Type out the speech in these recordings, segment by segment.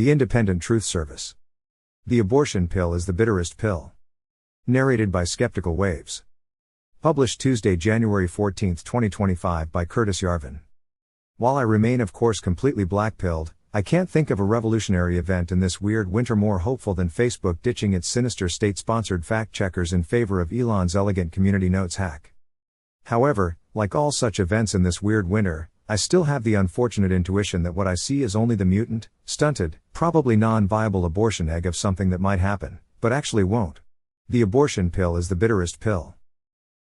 The Independent Truth Service. The abortion pill is the bitterest pill. Narrated by Skeptical Waves. Published Tuesday, January 14, 2025 by Curtis Yarvin. While I remain of course completely black-pilled, I can't think of a revolutionary event in this weird winter more hopeful than Facebook ditching its sinister state-sponsored fact-checkers in favor of Elon's elegant community notes hack. However, like all such events in this weird winter, I still have the unfortunate intuition that what I see is only the mutant, stunted, probably non-viable abortion egg of something that might happen, but actually won't. The abortion pill is the bitterest pill.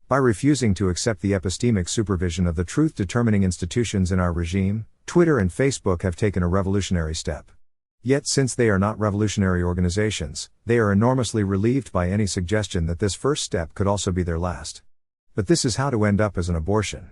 By refusing to accept the epistemic supervision of the truth-determining institutions in our regime, Twitter and Facebook have taken a revolutionary step. Yet since they are not revolutionary organizations, they are enormously relieved by any suggestion that this first step could also be their last. But this is how to end up as an abortion.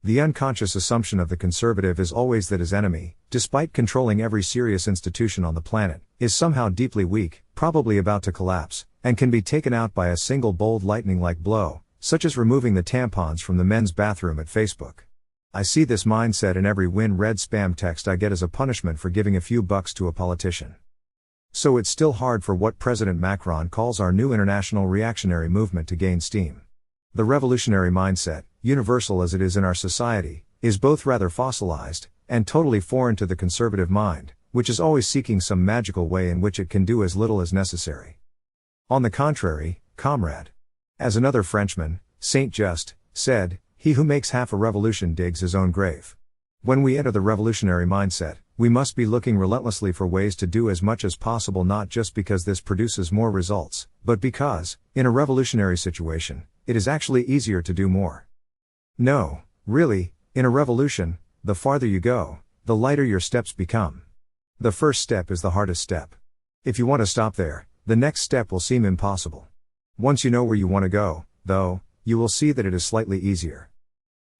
The unconscious assumption of the conservative is always that his enemy, despite controlling every serious institution on the planet, is somehow deeply weak, probably about to collapse, and can be taken out by a single bold lightning-like blow, such as removing the tampons from the men's bathroom at Facebook. I see this mindset in every win-read spam text I get as a punishment for giving a few bucks to a politician. So it's still hard for what President Macron calls our new international reactionary movement to gain steam. The revolutionary mindset, universal as it is in our society, is both rather fossilized, and totally foreign to the conservative mind, which is always seeking some magical way in which it can do as little as necessary. On the contrary, comrade. As another Frenchman, Saint Just, said, "He who makes half a revolution digs his own grave." When we enter the revolutionary mindset, we must be looking relentlessly for ways to do as much as possible, not just because this produces more results, but because, in a revolutionary situation, it is actually easier to do more. No, really, in a revolution, the farther you go, the lighter your steps become. The first step is the hardest step. If you want to stop there, the next step will seem impossible. Once you know where you want to go, though, you will see that it is slightly easier.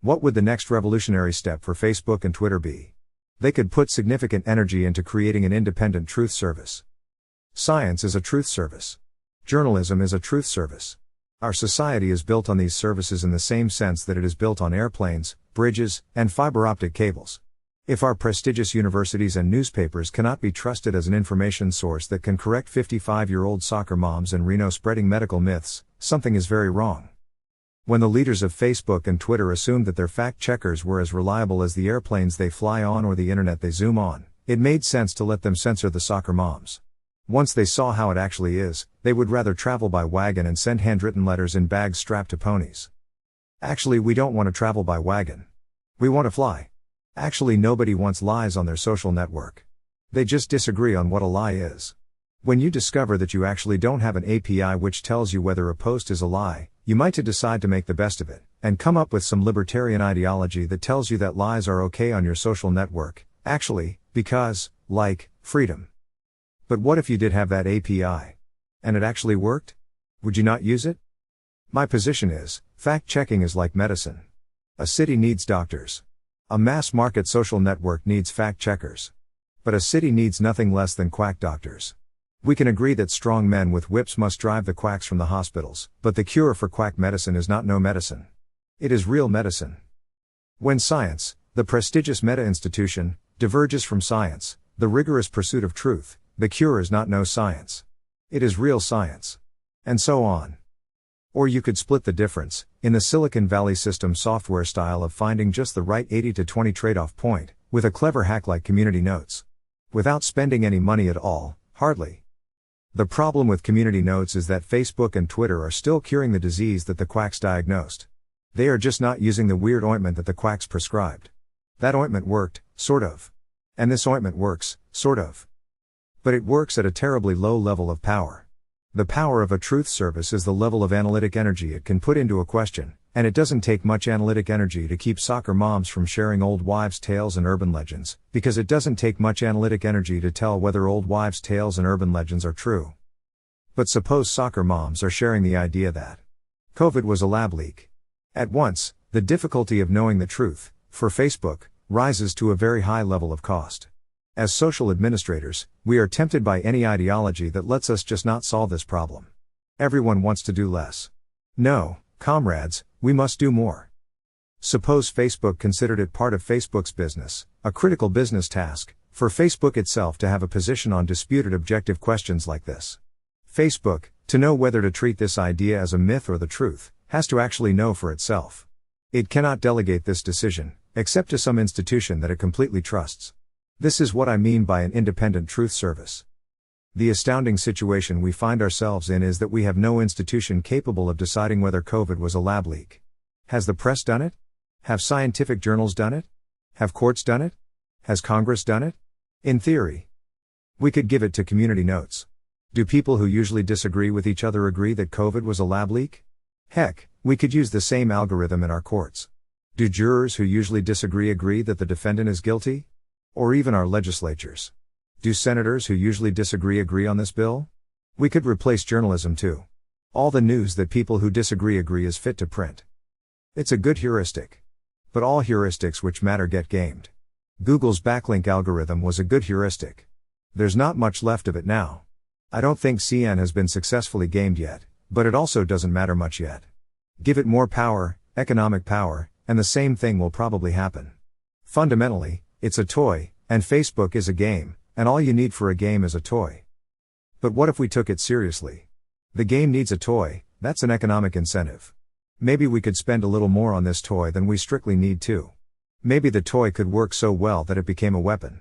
What would the next revolutionary step for Facebook and Twitter be? They could put significant energy into creating an independent truth service. Science is a truth service. Journalism is a truth service. Our society is built on these services in the same sense that it is built on airplanes, bridges, and fiber optic cables. If our prestigious universities and newspapers cannot be trusted as an information source that can correct 55-year-old soccer moms and Reno spreading medical myths, something is very wrong. When the leaders of Facebook and Twitter assumed that their fact-checkers were as reliable as the airplanes they fly on or the internet they zoom on, it made sense to let them censor the soccer moms. Once they saw how it actually is, they would rather travel by wagon and send handwritten letters in bags strapped to ponies. Actually, we don't want to travel by wagon. We want to fly. Actually, nobody wants lies on their social network. They just disagree on what a lie is. When you discover that you actually don't have an API which tells you whether a post is a lie, you might decide to make the best of it, and come up with some libertarian ideology that tells you that lies are okay on your social network, actually, because, like, freedom. But what if you did have that API? And it actually worked? Would you not use it? My position is, fact-checking is like medicine. A city needs doctors. A mass-market social network needs fact-checkers. But a city needs nothing less than quack doctors. We can agree that strong men with whips must drive the quacks from the hospitals, but the cure for quack medicine is not no medicine. It is real medicine. When science, the prestigious meta-institution, diverges from science, the rigorous pursuit of truth, the cure is not no science. It is real science. And so on. Or you could split the difference, in the Silicon Valley system software style of finding just the right 80-20 trade-off point, with a clever hack like community notes. Without spending any money at all, hardly. The problem with community notes is that Facebook and Twitter are still curing the disease that the quacks diagnosed. They are just not using the weird ointment that the quacks prescribed. That ointment worked, sort of. And this ointment works, sort of. But it works at a terribly low level of power. The power of a truth service is the level of analytic energy it can put into a question, and it doesn't take much analytic energy to keep soccer moms from sharing old wives' tales and urban legends, because it doesn't take much analytic energy to tell whether old wives' tales and urban legends are true. But suppose soccer moms are sharing the idea that COVID was a lab leak. At once, the difficulty of knowing the truth, for Facebook, rises to a very high level of cost. As social administrators, we are tempted by any ideology that lets us just not solve this problem. Everyone wants to do less. No, comrades, we must do more. Suppose Facebook considered it part of Facebook's business, a critical business task, for Facebook itself to have a position on disputed objective questions like this. Facebook, to know whether to treat this idea as a myth or the truth, has to actually know for itself. It cannot delegate this decision, except to some institution that it completely trusts. This is what I mean by an independent truth service. The astounding situation we find ourselves in is that we have no institution capable of deciding whether COVID was a lab leak. Has the press done it? Have scientific journals done it? Have courts done it? Has Congress done it? In theory. We could give it to community notes. Do people who usually disagree with each other agree that COVID was a lab leak? Heck, we could use the same algorithm in our courts. Do jurors who usually disagree agree that the defendant is guilty? Or even our legislatures. Do senators who usually disagree agree on this bill? We could replace journalism too. All the news that people who disagree agree is fit to print. It's a good heuristic. But all heuristics which matter get gamed. Google's backlink algorithm was a good heuristic. There's not much left of it now. I don't think CN has been successfully gamed yet, but it also doesn't matter much yet. Give it more power, economic power, and the same thing will probably happen. Fundamentally, it's a toy, and Facebook is a game, and all you need for a game is a toy. But what if we took it seriously? The game needs a toy, that's an economic incentive. Maybe we could spend a little more on this toy than we strictly need to. Maybe the toy could work so well that it became a weapon.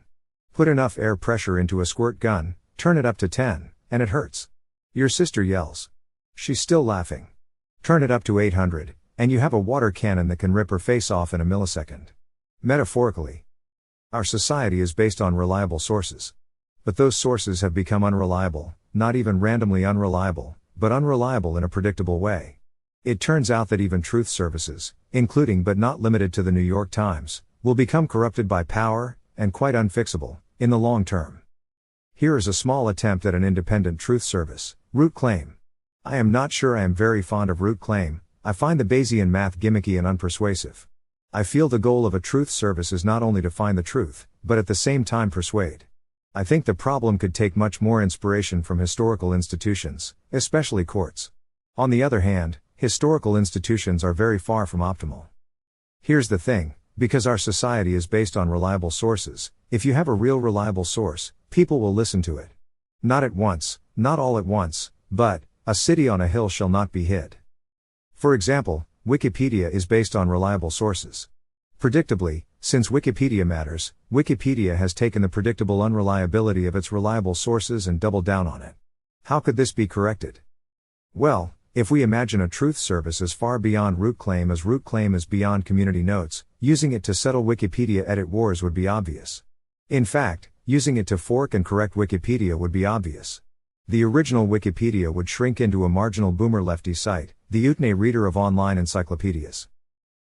Put enough air pressure into a squirt gun, turn it up to 10, and it hurts. Your sister yells. She's still laughing. Turn it up to 800, and you have a water cannon that can rip her face off in a millisecond. Metaphorically. Our society is based on reliable sources. But those sources have become unreliable, not even randomly unreliable, but unreliable in a predictable way. It turns out that even truth services, including but not limited to the New York Times, will become corrupted by power, and quite unfixable, in the long term. Here is a small attempt at an independent truth service, root claim. I am not sure I am very fond of root claim. I find the Bayesian math gimmicky and unpersuasive. I feel the goal of a truth service is not only to find the truth, but at the same time persuade. I think the problem could take much more inspiration from historical institutions, especially courts. On the other hand, historical institutions are very far from optimal. Here's the thing, because our society is based on reliable sources, if you have a real reliable source, people will listen to it. Not at once, not all at once, but, a city on a hill shall not be hid. For example, Wikipedia is based on reliable sources. Predictably, since Wikipedia matters, Wikipedia has taken the predictable unreliability of its reliable sources and doubled down on it. How could this be corrected? Well, if we imagine a truth service as far beyond root claim as root claim is beyond community notes, using it to settle Wikipedia edit wars would be obvious. In fact, using it to fork and correct Wikipedia would be obvious. The original Wikipedia would shrink into a marginal boomer lefty site, the Utne reader of online encyclopedias.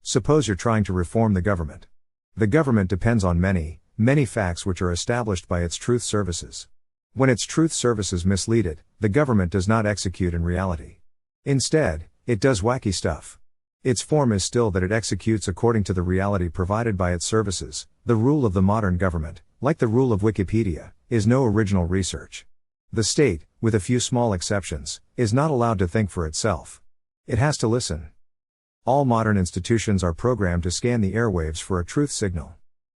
Suppose you're trying to reform the government. The government depends on many, many facts which are established by its truth services. When its truth services mislead it, the government does not execute in reality. Instead, it does wacky stuff. Its form is still that it executes according to the reality provided by its services. The rule of the modern government, like the rule of Wikipedia, is no original research. The state, with a few small exceptions, is not allowed to think for itself. It has to listen. All modern institutions are programmed to scan the airwaves for a truth signal.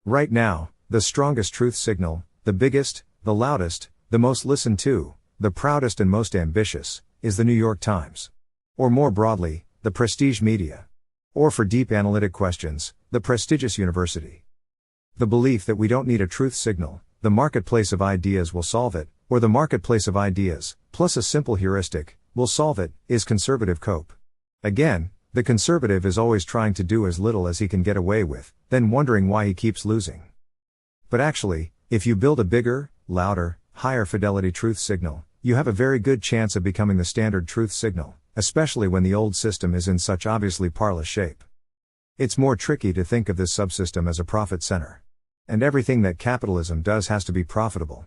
Right now, the strongest truth signal, the biggest, the loudest, the most listened to, the proudest and most ambitious, is the New York Times. Or more broadly, the prestige media. Or for deep analytic questions, the prestigious university. The belief that we don't need a truth signal, the marketplace of ideas will solve it, or the marketplace of ideas, plus a simple heuristic, will solve it, is conservative cope. Again, the conservative is always trying to do as little as he can get away with, then wondering why he keeps losing. But actually, if you build a bigger, louder, higher fidelity truth signal, you have a very good chance of becoming the standard truth signal, especially when the old system is in such obviously parlous shape. It's more tricky to think of this subsystem as a profit center. And everything that capitalism does has to be profitable.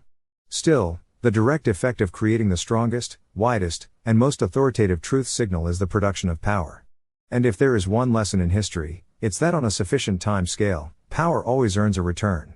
Still, the direct effect of creating the strongest, widest, and most authoritative truth signal is the production of power. And if there is one lesson in history, it's that on a sufficient time scale, power always earns a return.